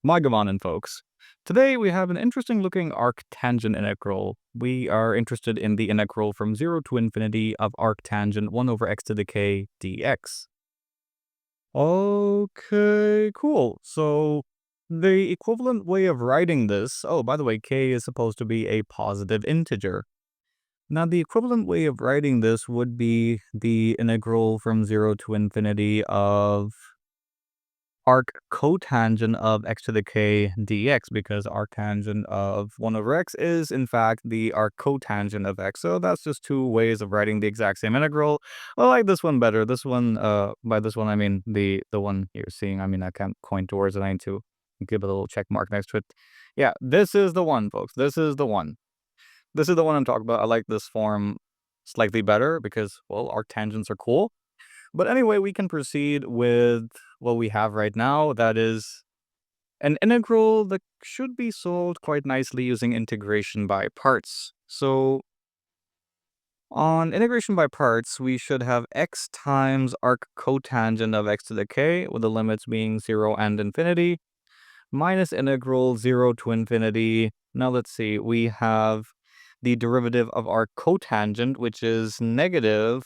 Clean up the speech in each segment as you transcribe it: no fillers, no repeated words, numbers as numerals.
Good morning, folks. Today we have an interesting looking arctangent integral. We are interested in the integral from 0 to infinity of arctangent 1 over x to the k dx. Okay, cool. So the equivalent way of writing this, oh, by the way, k is supposed to be a positive integer. Now, the equivalent way of writing this would be the integral from 0 to infinity of arc cotangent of x to the k dx, because arctangent of 1 over x is in fact the arc cotangent of x. So that's just two ways of writing the exact same integral. I like this one better. This one, by this one I mean the one you're seeing. I mean, I can't point towards it. I need to give a little check mark next to it. Yeah, this is the one, folks. This is the one. This is the one I'm talking about. I like this form slightly better because, well, arctangents are cool. But anyway, we can proceed with what we have right now. That is an integral that should be solved quite nicely using integration by parts. So on integration by parts, we should have x times arc cotangent of x to the k, with the limits being 0 and infinity, minus integral 0 to infinity. Now let's see, we have the derivative of arc cotangent, which is negative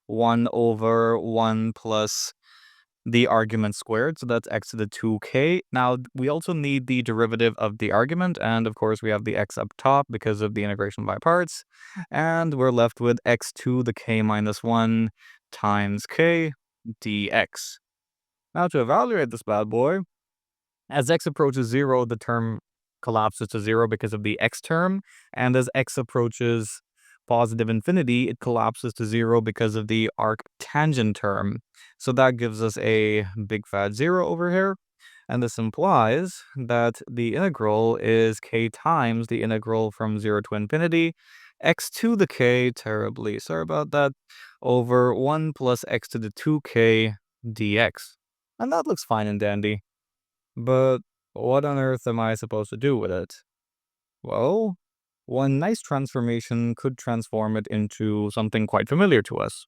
1 over 1 plus the argument squared, so that's x to the 2k. Now, we also need the derivative of the argument, and of course we have the x up top because of the integration by parts, and we're left with x to the k minus 1 times k dx. Now, to evaluate this bad boy, as x approaches 0, the term collapses to 0 because of the x term, and as x approaches positive infinity, it collapses to 0 because of the arctangent term. So that gives us a big fat 0 over here, and this implies that the integral is k times the integral from 0 to infinity, x to the k, terribly sorry about that, over 1 plus x to the 2k dx. And that looks fine and dandy. But what on earth am I supposed to do with it? Well, one nice transformation could transform it into something quite familiar to us.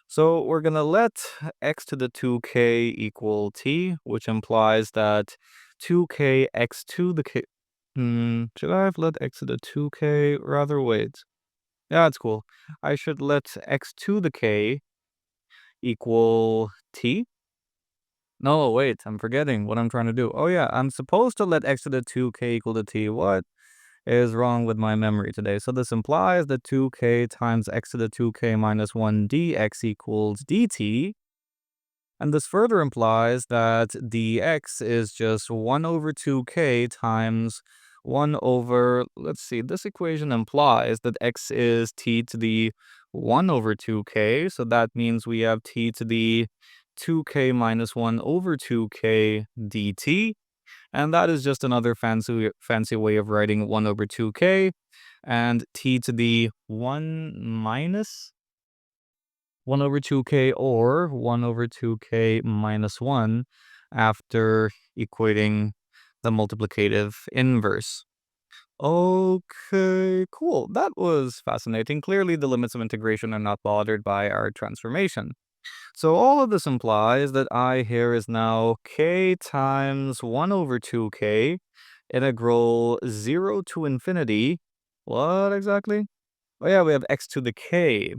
So we're going to let x to the 2k equal t, which implies that 2k x to the k... should I have let x to the 2k? Rather, wait. Yeah, it's cool. I should let x to the k equal t. No, wait, I'm forgetting what I'm trying to do. Oh yeah, I'm supposed to let x to the 2k equal to t. What is wrong with my memory today? So this implies that 2k times x to the 2k minus 1 dx equals dt. And this further implies that dx is just 1 over 2k times 1 over, let's see, this equation implies that x is t to the 1 over 2k. So that means we have t to the 2k minus 1 over 2k dt. And that is just another fancy way of writing 1 over 2k. And t to the 1 minus 1 over 2k, or 1 over 2k minus 1 after equating the multiplicative inverse. Okay, cool. That was fascinating. Clearly, the limits of integration are not bothered by our transformation. So all of this implies that I here is now k times 1 over 2k integral 0 to infinity. What exactly? Oh yeah, we have x to the k,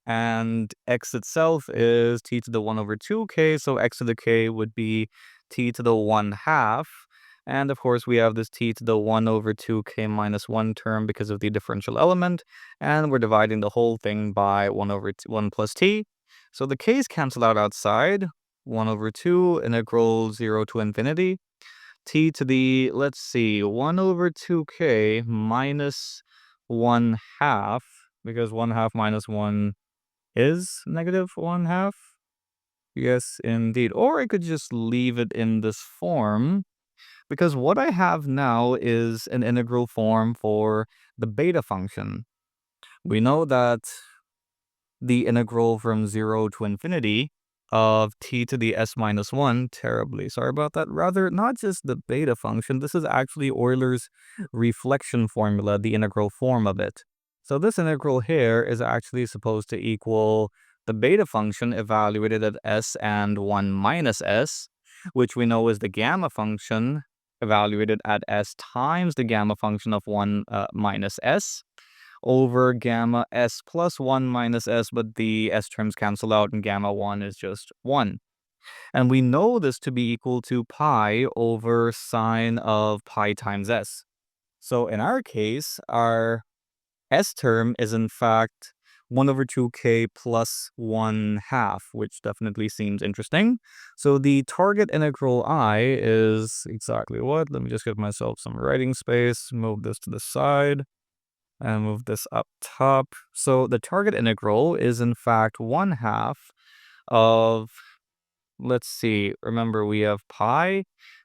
and x itself is t to the 1 over 2k, so x to the k would be t to the 1 half. And of course, we have this t to the 1 over 2k minus 1 term because of the differential element, and we're dividing the whole thing by 1 over 1 plus t. So the k's cancel out outside, 1 over 2, integral 0 to infinity, t to the, let's see, 1 over 2k minus 1 half, because 1 half minus 1 is negative 1 half. Yes, indeed. Or I could just leave it in this form, because what I have now is an integral form for the beta function. We know that the integral from 0 to infinity of t to the s minus 1, terribly sorry about that, rather not just the beta function, this is actually Euler's reflection formula, the integral form of it. So this integral here is actually supposed to equal the beta function evaluated at s and 1 minus s, which we know is the gamma function evaluated at s times the gamma function of 1 minus s over gamma s plus 1 minus s, but the s terms cancel out and gamma 1 is just 1. And we know this to be equal to pi over sine of pi times s. So in our case, our s term is in fact 1 over 2k plus 1 half, which definitely seems interesting. So the target integral I is exactly what? Let me just give myself some writing space, move this to the side, and move this up top. So the target integral is in fact 1 half of, let's see, remember we have pi,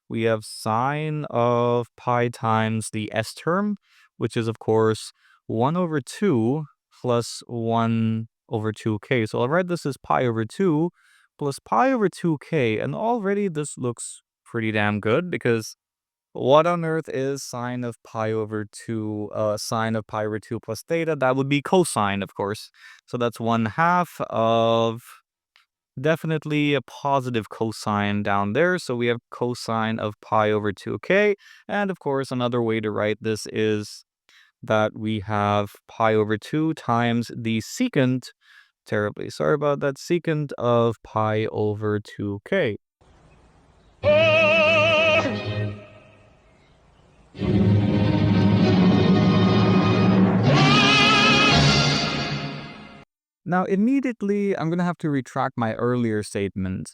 we have sine of pi times the s term, which is of course 1 over 2 plus 1 over 2k. So I'll write this as pi over 2 plus pi over 2k, and already this looks pretty damn good because what on earth is sine of pi over 2, sine of pi over 2 plus theta? That would be cosine, of course. So that's 1 half of definitely a positive cosine down there. So we have cosine of pi over 2k. And of course, another way to write this is that we have pi over 2 times the secant, terribly sorry about that, secant of pi over 2k. Now, immediately, I'm going to have to retract my earlier statement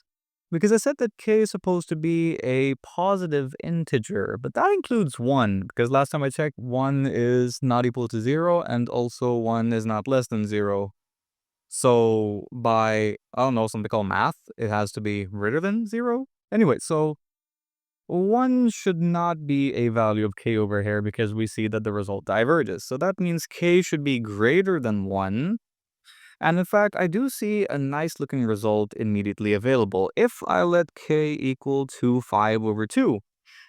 because I said that k is supposed to be a positive integer, but that includes 1 because last time I checked, 1 is not equal to 0 and also 1 is not less than 0. So by, I don't know, something called math, it has to be greater than 0. Anyway, so 1 should not be a value of k over here because we see that the result diverges. So that means k should be greater than 1. And in fact, I do see a nice looking result immediately available if I let k equal to 5 over 2.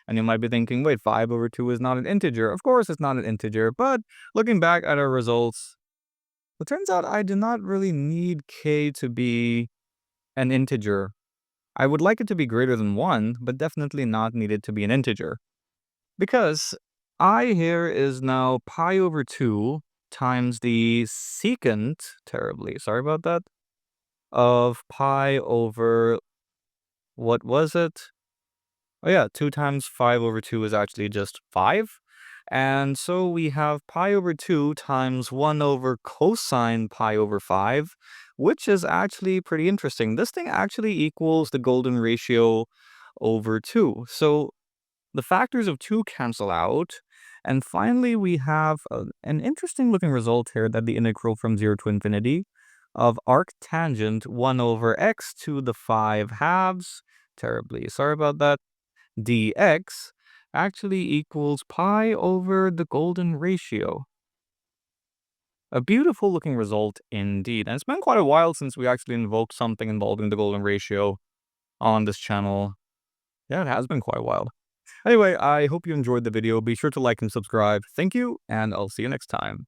And you might be thinking, wait, 5 over 2 is not an integer. Of course it's not an integer, but looking back at our results, it turns out I do not really need k to be an integer. I would like it to be greater than 1, but definitely not need it to be an integer. Because I here is now pi over 2 times the secant, terribly sorry about that, of pi over, what was it? Oh yeah, 2 times 5 over 2 is actually just 5. And so we have pi over 2 times 1 over cosine pi over 5, which is actually pretty interesting. This thing actually equals the golden ratio over 2. So the factors of 2 cancel out. And finally, we have an interesting looking result here that the integral from 0 to infinity of arctangent 1 over x to the 5 halves, terribly sorry about that, dx actually equals pi over the golden ratio. A beautiful looking result indeed. And it's been quite a while since we actually invoked something involving the golden ratio on this channel. Yeah, it has been quite a while. Anyway, I hope you enjoyed the video. Be sure to like and subscribe. Thank you, and I'll see you next time.